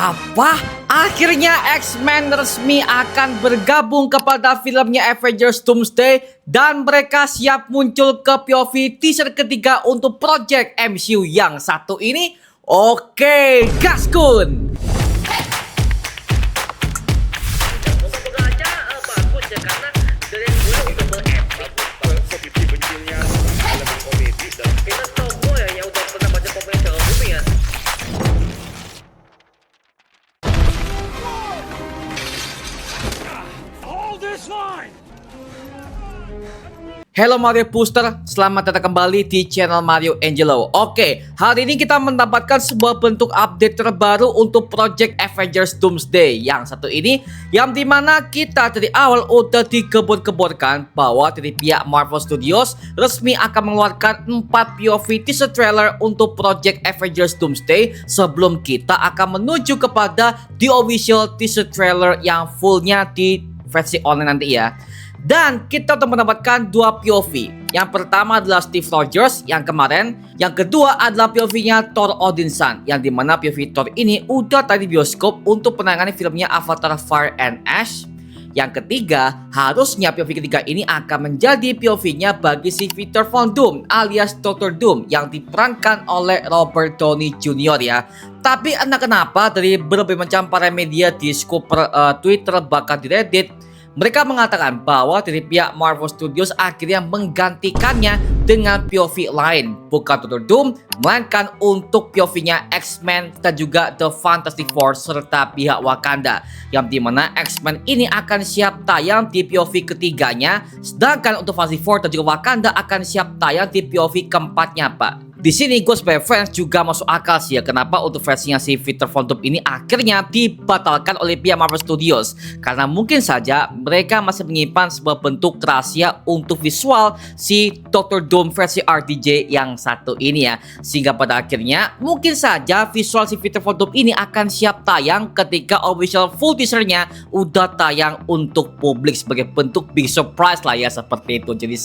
Apa? Akhirnya X-Men resmi akan bergabung kepada filmnya Avengers Doomsday dan mereka siap muncul ke POV teaser ketiga untuk project MCU yang satu ini. Oke, gaskun! Halo Mario Booster, selamat datang kembali di channel Mario Angelo. Oke, hari ini kita mendapatkan sebuah bentuk update terbaru untuk Project Avengers Doomsday yang satu ini, yang dimana kita dari awal udah dikebur-keburkan bahwa dari pihak Marvel Studios resmi akan mengeluarkan 4 POV teaser trailer untuk Project Avengers Doomsday sebelum kita akan menuju kepada the official teaser trailer yang fullnya di versi online nanti ya. Dan kita untuk mendapatkan 2 POV. Yang pertama adalah Steve Rogers yang kemarin. Yang kedua adalah POV-nya Thor Odinson, yang dimana POV Thor ini udah tadi bioskop untuk penanganan filmnya Avatar Fire and Ash. Yang ketiga, harusnya POV ketiga ini akan menjadi POV-nya bagi si Victor Von Doom alias Dr. Doom yang diperankan oleh Robert Downey Jr. ya. Tapi entah kenapa dari berbagai macam para media di Twitter bahkan di Reddit, mereka mengatakan bahwa dari pihak Marvel Studios akhirnya menggantikannya dengan POV lain, bukan Dr. Doom, melainkan untuk POV-nya X-Men dan juga The Fantastic Four serta pihak Wakanda, yang dimana X-Men ini akan siap tayang di POV ketiganya, sedangkan untuk Fantastic Four dan juga Wakanda akan siap tayang di POV keempatnya, Pak. Di sini gue sebagai fans juga masuk akal sih ya, kenapa untuk versinya si Victor Von Doom ini akhirnya dibatalkan oleh pihak Marvel Studios, karena mungkin saja mereka masih menyimpan sebuah bentuk rahasia untuk visual si Dr. Doom versi RDJ yang satu ini ya, sehingga pada akhirnya mungkin saja visual si Victor Von Doom ini akan siap tayang ketika official full teasernya udah tayang untuk publik sebagai bentuk big surprise lah ya, seperti itu. Jadi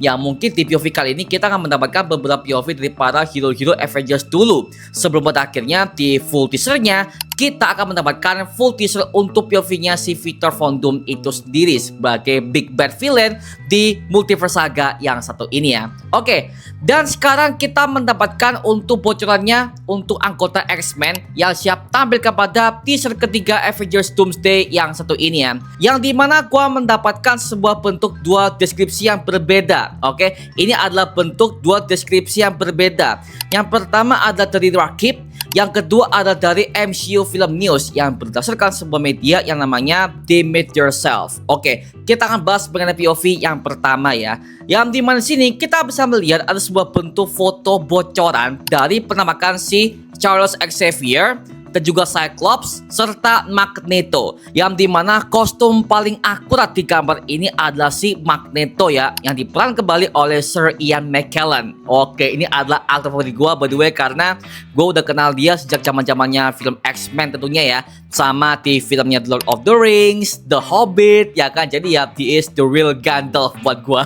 ya mungkin di POV kali ini kita akan mendapatkan beberapa POV dari para hero-hero Avengers dulu, sebelum pada akhirnya di full teasernya kita akan mendapatkan full teaser untuk POV-nya si Victor Von Doom itu sendiri sebagai big bad villain di Multiverse Saga yang satu ini ya. Oke, dan sekarang kita mendapatkan untuk bocorannya untuk anggota X-Men yang siap tampil kepada teaser ketiga Avengers Doomsday yang satu ini ya, yang dimana gua mendapatkan sebuah bentuk 2 deskripsi yang berbeda. Oke, ini adalah bentuk 2 deskripsi yang berbeda. Yang pertama adalah dari Rakib, yang kedua adalah dari MCU Film News yang berdasarkan sebuah media yang namanya Demit Yourself. Oke, kita akan bahas mengenai POV yang pertama ya, yang dimana sini kita bisa melihat ada sebuah bentuk foto bocoran dari penampakan si Charles Xavier dan juga Cyclops serta Magneto, yang dimana kostum paling akurat di gambar ini adalah si Magneto ya, yang diperan kembali oleh Sir Ian McKellen. Oke, ini adalah aktor favorit gue by the way, karena gue udah kenal dia sejak zamannya film X-Men tentunya ya, sama di filmnya The Lord of the Rings, The Hobbit ya kan. Jadi ya, he is the real Gandalf buat gue.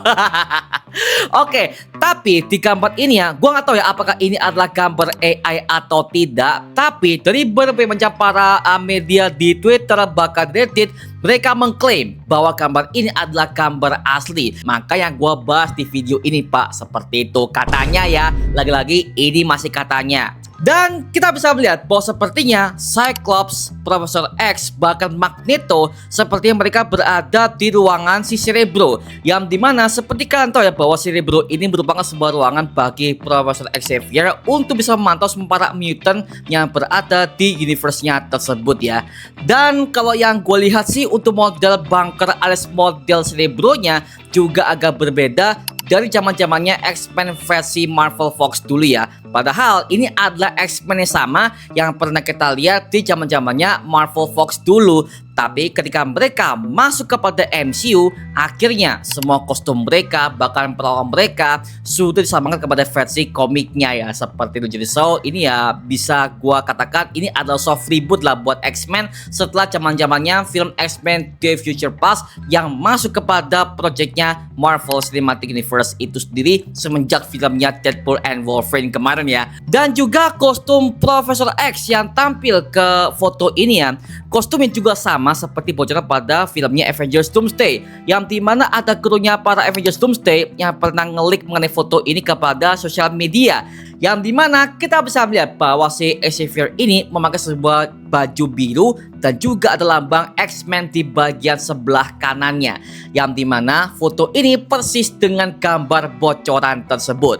Oke, tapi di gambar ini ya, gue nggak tahu ya apakah ini adalah gambar AI atau tidak. Tapi dari berbagai macam para media di Twitter bahkan Reddit, mereka mengklaim bahwa gambar ini adalah gambar asli. Maka yang gue bahas di video ini Pak, seperti itu katanya ya. Lagi-lagi ini masih katanya. Dan kita bisa melihat bahwa sepertinya Cyclops, Profesor X, bahkan Magneto sepertinya mereka berada di ruangan si Cerebro, yang dimana seperti kalian tahu ya bahwa Cerebro ini merupakan sebuah ruangan bagi Profesor Xavier untuk bisa memantau para mutant yang berada di universe-nya tersebut ya. Dan kalau yang gue lihat sih untuk model bunker alias model Cerebro-nya juga agak berbeda dari zamannya X-Men versi Marvel Fox dulu ya. Padahal ini adalah X-Men yang sama yang pernah kita lihat di zamannya Marvel Fox dulu. Tapi ketika mereka masuk kepada MCU, akhirnya semua kostum mereka, bahkan peralatan mereka sudah disamakan kepada versi komiknya ya, seperti itu. Jadi so ini ya bisa gua katakan ini adalah soft reboot lah buat X-Men setelah zaman-zamannya film X-Men The Future Past yang masuk kepada proyeknya Marvel Cinematic Universe itu sendiri semenjak filmnya Deadpool and Wolverine kemarin ya. Dan juga kostum Profesor X yang tampil ke foto ini ya, kostumnya juga sama seperti bocoran pada filmnya Avengers Doomsday, yang dimana ada krunya para Avengers Doomsday yang pernah ngelik mengenai foto ini kepada sosial media, yang dimana kita bisa melihat bahwa si Xavier ini memakai sebuah baju biru dan juga ada lambang X-Men di bagian sebelah kanannya, yang dimana foto ini persis dengan gambar bocoran tersebut.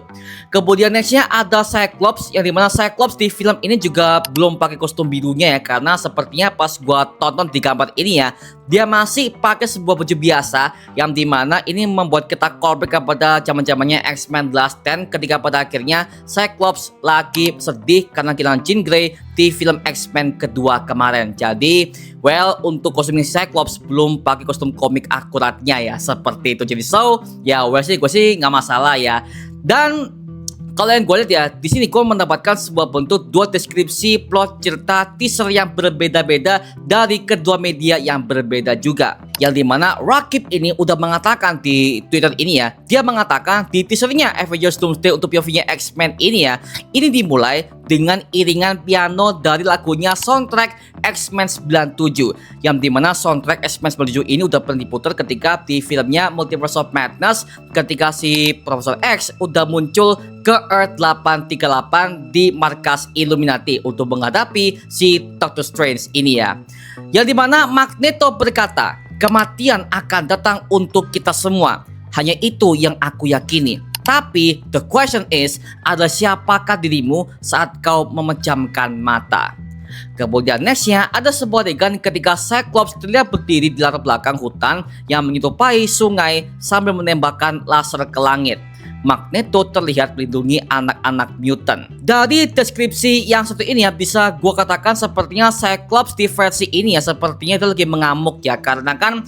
Kemudian nextnya ada Cyclops, yang dimana Cyclops di film ini juga belum pakai kostum birunya ya, karena sepertinya pas gua tonton di gambar ini ya, dia masih pakai sebuah baju biasa, yang dimana ini membuat kita callback kepada zaman-zamannya X-Men Last Stand ketika pada akhirnya Cyclops lagi sedih karena kehilangan Jean Grey di film X-Men kedua kemarin. Jadi well, untuk kostumnya Cyclops belum pakai kostum komik akuratnya ya, seperti itu. Jadi so ya gue sih nggak masalah ya. Dan kalau yang gue lihat ya, di sini gue mendapatkan sebuah bentuk dua deskripsi plot cerita teaser yang berbeda-beda dari kedua media yang berbeda juga. Yang dimana Rakib ini udah mengatakan di Twitter ini ya, dia mengatakan di teasernya Avengers Doomsday untuk POV-nya X-Men ini ya, ini dimulai dengan iringan piano dari lagunya soundtrack X-Men 97, yang dimana soundtrack X-Men 97 ini udah pernah diputar ketika di filmnya Multiverse of Madness, ketika si Profesor X udah muncul ke Earth 838 di markas Illuminati untuk menghadapi si Doctor Strange ini ya. Yang dimana Magneto berkata, kematian akan datang untuk kita semua. Hanya itu yang aku yakini. Tapi the question is, adalah siapakah dirimu saat kau memejamkan mata? Kemudian nextnya ada sebuah adegan ketika Cyclops terlihat berdiri di latar belakang hutan yang menyerupai sungai sambil menembakkan laser ke langit. Magneto terlihat melindungi anak-anak mutant. Dari deskripsi yang satu ini ya, bisa gua katakan sepertinya Cyclops di versi ini ya, sepertinya dia lagi mengamuk ya, karena kan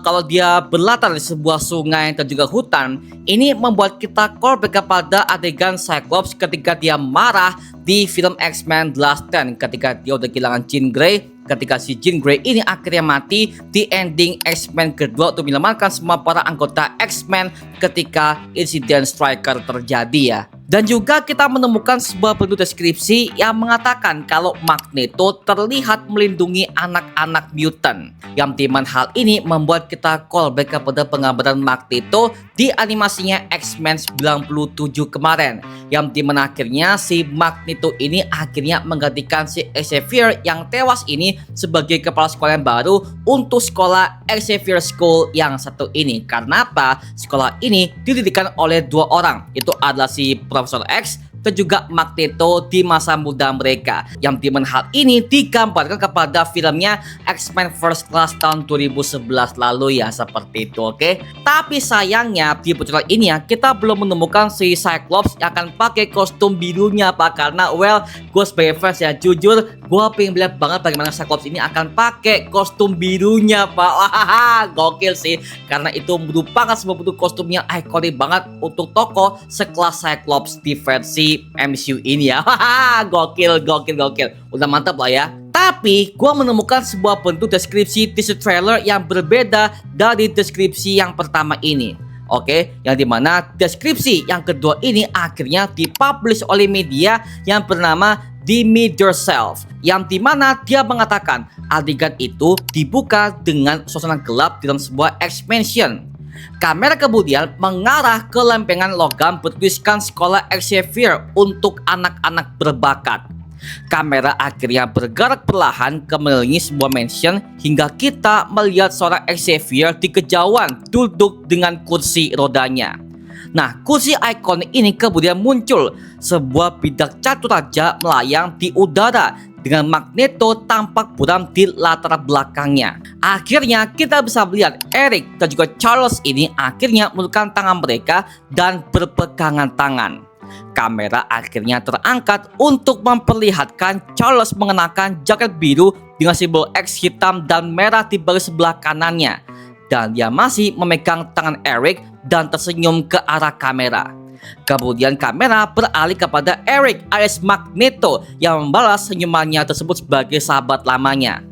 kalau dia berlatar di sebuah sungai dan juga hutan, ini membuat kita callback kepada adegan Cyclops ketika dia marah di film X-Men Last Stand, ketika dia udah kehilangan Jean Grey, ketika si Jean Grey ini akhirnya mati di ending X-Men kedua untuk menyelamatkan semua para anggota X-Men ketika insiden Striker terjadi ya. Dan juga kita menemukan sebuah bentuk deskripsi yang mengatakan kalau Magneto terlihat melindungi anak-anak mutant, yang dimana hal ini membuat kita callback kepada penggambaran Magneto di animasinya X-Men 97 kemarin, yang dimana akhirnya si Magneto ini akhirnya menggantikan si Xavier yang tewas ini sebagai kepala sekolah yang baru untuk sekolah Xavier School yang satu ini. Karena apa? Sekolah ini didirikan oleh dua orang, itu adalah si Profesor X dan juga Magneto di masa muda mereka, yang dimana hal ini digambarkan kepada filmnya X-Men First Class tahun 2011 lalu ya, seperti itu. Oke. Tapi sayangnya di bocoran ini ya, kita belum menemukan si Cyclops yang akan pakai kostum birunya Pak, karena well, gue sebagai fans ya, jujur gue pengen lihat banget bagaimana Cyclops ini akan pakai kostum birunya Pak. Wah, gokil sih, karena itu merupakan sebuah bentuk kostum yang ikonik banget untuk tokoh sekelas Cyclops di versi MCU ini ya. Hahaha, gokil. Udah mantap lah ya. Tapi gua menemukan sebuah bentuk deskripsi teaser trailer yang berbeda dari deskripsi yang pertama ini. Oke, yang dimana deskripsi yang kedua ini akhirnya dipublish oleh media yang bernama Dimit Yourself, yang dimana dia mengatakan adegan itu dibuka dengan suasana gelap dalam sebuah X-Mansion. Kamera kemudian mengarah ke lempengan logam bertuliskan sekolah Xavier untuk anak-anak berbakat. Kamera akhirnya bergerak perlahan ke mengelilingi sebuah mansion hingga kita melihat seorang Xavier di kejauhan duduk dengan kursi rodanya. Nah, kursi ikonik ini kemudian muncul sebuah bidak catur raja melayang di udara dengan Magneto tampak buram di latar belakangnya. Akhirnya kita bisa melihat Eric dan juga Charles ini akhirnya menundukkan tangan mereka dan berpegangan tangan. Kamera akhirnya terangkat untuk memperlihatkan Charles mengenakan jaket biru dengan simbol X hitam dan merah di bagian sebelah kanannya. Dan dia masih memegang tangan Eric dan tersenyum ke arah kamera. Kemudian kamera beralih kepada Eric alias Magneto yang membalas senyumannya tersebut sebagai sahabat lamanya.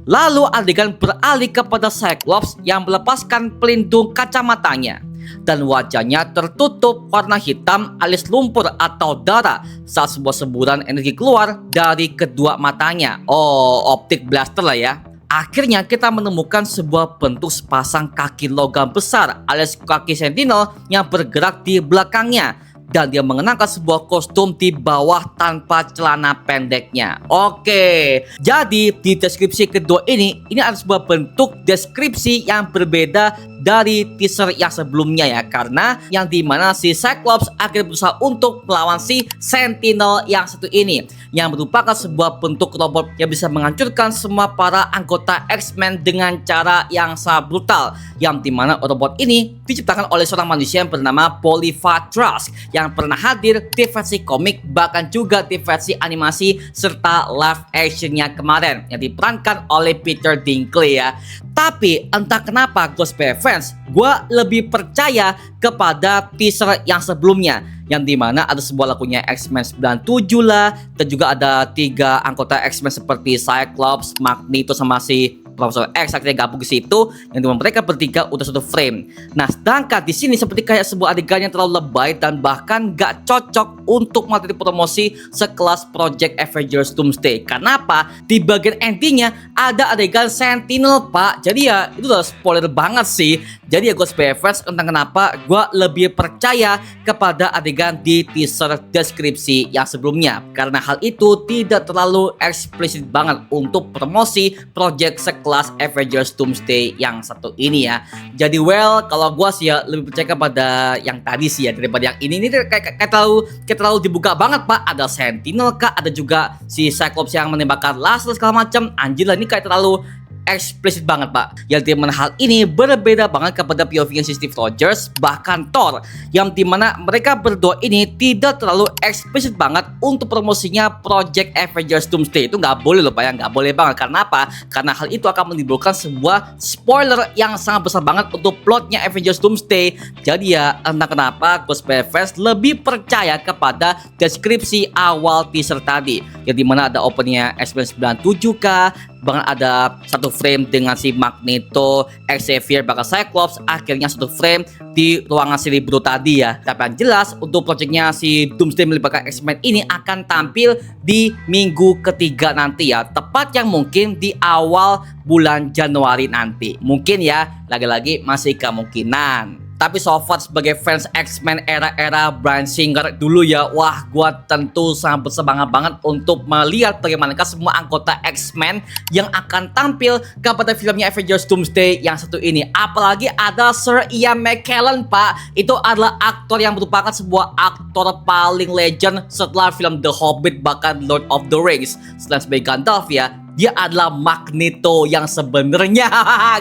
Lalu adegan beralih kepada Cyclops yang melepaskan pelindung kacamatanya dan wajahnya tertutup warna hitam alias lumpur atau darah saat sebuah semburan energi keluar dari kedua matanya. Oh, optik blaster lah ya. Akhirnya kita menemukan sebuah bentuk sepasang kaki logam besar alias kaki Sentinel yang bergerak di belakangnya. Dan dia mengenakan sebuah kostum di bawah tanpa celana pendeknya. Oke, jadi di deskripsi kedua ini ada sebuah bentuk deskripsi yang berbeda dari teaser yang sebelumnya ya. Karena yang dimana si Cyclops akhirnya berusaha untuk melawan si Sentinel yang satu ini, yang merupakan sebuah bentuk robot yang bisa menghancurkan semua para anggota X-Men dengan cara yang sangat brutal. Yang dimana robot ini diciptakan oleh seorang manusia yang bernama Polypha Trask yang pernah hadir di versi komik, bahkan juga di versi animasi serta live actionnya kemarin yang diperankan oleh Peter Dinklage ya. Tapi entah kenapa Ghostbuster fans, gue lebih percaya kepada teaser yang sebelumnya, yang dimana ada sebuah lagunya X-Men 97 lah, dan juga ada 3 anggota X-Men seperti Cyclops, Magneto sama si Profesor X akhirnya gabung ke situ, yang dimana mereka bertiga udah satu frame. Nah, sedangkan di sini seperti kayak sebuah adegan yang terlalu lebay dan bahkan gak cocok untuk materi promosi sekelas Project Avengers Doomsday. Kenapa? Di bagian endingnya ada adegan Sentinel, Pak. Jadi ya itu udah spoiler banget sih. Jadi ya Ghostbuster fans, entah kenapa gue lebih percaya kepada adegan di teaser deskripsi yang sebelumnya, karena hal itu tidak terlalu eksplisit banget untuk promosi project sekelas Avengers Doomsday yang satu ini ya. Jadi kalau gue sih ya lebih percaya kepada yang tadi sih ya daripada yang ini. Ini kayak terlalu dibuka banget, Pak. Ada Sentinel kah, ada juga si Cyclops yang menembakkan laser segala macam. Anjir lah, ini kayak terlalu eksplisit banget, Pak. Yang dimana hal ini berbeda banget kepada POV si Steve Rogers, bahkan Thor, yang dimana mereka berdua ini tidak terlalu eksplisit banget untuk promosinya Project Avengers Doomsday. Itu nggak boleh loh, Pak, ya, nggak boleh banget. Karena apa? Karena hal itu akan menimbulkan sebuah spoiler yang sangat besar banget untuk plotnya Avengers Doomsday. Jadi ya entah kenapa Ghostbuster fans lebih percaya kepada deskripsi awal teaser tadi, yang dimana ada openingnya X-Men 97 kah, bahkan ada satu frame dengan si Magneto, Xavier, bahkan Cyclops akhirnya satu frame di ruangan si Libro tadi ya. Tapi yang jelas untuk projectnya si Doomsday melibatkan X-Men ini akan tampil di minggu ketiga nanti ya, tepat yang mungkin di awal bulan Januari nanti. Mungkin ya, lagi-lagi masih kemungkinan. Tapi so far sebagai fans X-Men era-era Bryan Singer dulu ya, wah gua tentu sangat bersemangat banget untuk melihat bagaimanakah semua anggota X-Men yang akan tampil kepada filmnya Avengers Doomsday yang satu ini. Apalagi ada Sir Ian McKellen, Pak. Itu adalah aktor yang merupakan sebuah aktor paling legend setelah film The Hobbit bahkan Lord of the Rings. Selain sebagai Gandalf ya, dia adalah Magneto yang sebenarnya.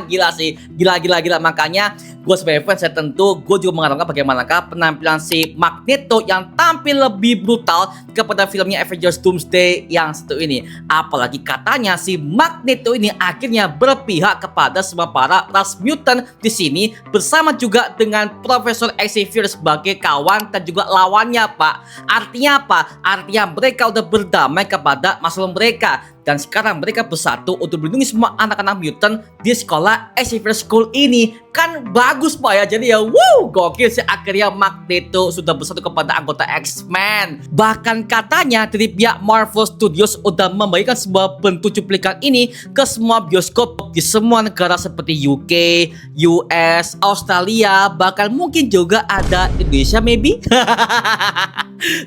Gila sih, gila. Makanya gue sebagai fans saya tentu gue juga mengharapkan bagaimanakah penampilan si Magneto yang tampil lebih brutal kepada filmnya Avengers Doomsday yang satu ini. Apalagi katanya si Magneto ini akhirnya berpihak kepada semua para ras mutant di sini, bersama juga dengan Profesor Xavier sebagai kawan dan juga lawannya, Pak. Artinya apa? Artinya mereka udah berdamai kepada masalah mereka. Dan sekarang mereka bersatu untuk melindungi semua anak-anak mutant di sekolah Xavier School ini. Kan bagus, Pak ya. Jadi ya gokil sih, akhirnya Magneto sudah bersatu kepada anggota X-Men. Bahkan katanya dari pihak Marvel Studios udah membagikan sebuah bentuk cuplikan ini ke semua bioskop di semua negara seperti UK, US, Australia, bahkan mungkin juga ada Indonesia maybe.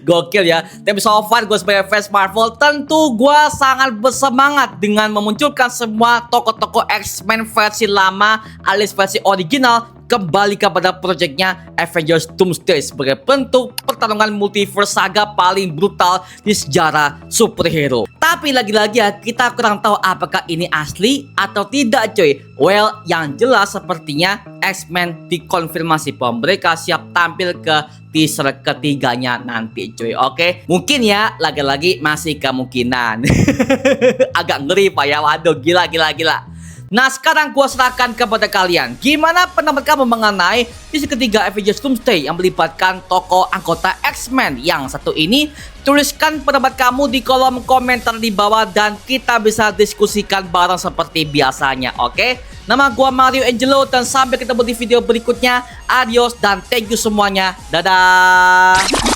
Gokil ya. Tapi so far gue sebagai fans Marvel tentu gue sangat bersemangat dengan memunculkan semua tokoh-tokoh X-Men versi lama alias versi original kembali kepada proyeknya Avengers Doomsday sebagai bentuk pertarungan multiverse saga paling brutal di sejarah superhero. Tapi lagi-lagi ya, kita kurang tahu apakah ini asli atau tidak cuy. Well, yang jelas sepertinya X-Men dikonfirmasi bahwa mereka siap tampil ke teaser ketiganya nanti cuy. Oke, mungkin ya lagi-lagi masih kemungkinan. Agak ngeri pak ya, waduh gila. Nah sekarang gua serahkan kepada kalian. Gimana pendapat kamu mengenai teaser ketiga Avengers Doomsday yang melibatkan tokoh anggota X-Men yang satu ini? Tuliskan pendapat kamu di kolom komentar di bawah dan kita bisa diskusikan bareng seperti biasanya, oke? Nama gua Mario Angelo dan sampai ketemu di video berikutnya. Adios dan thank you semuanya. Dadah.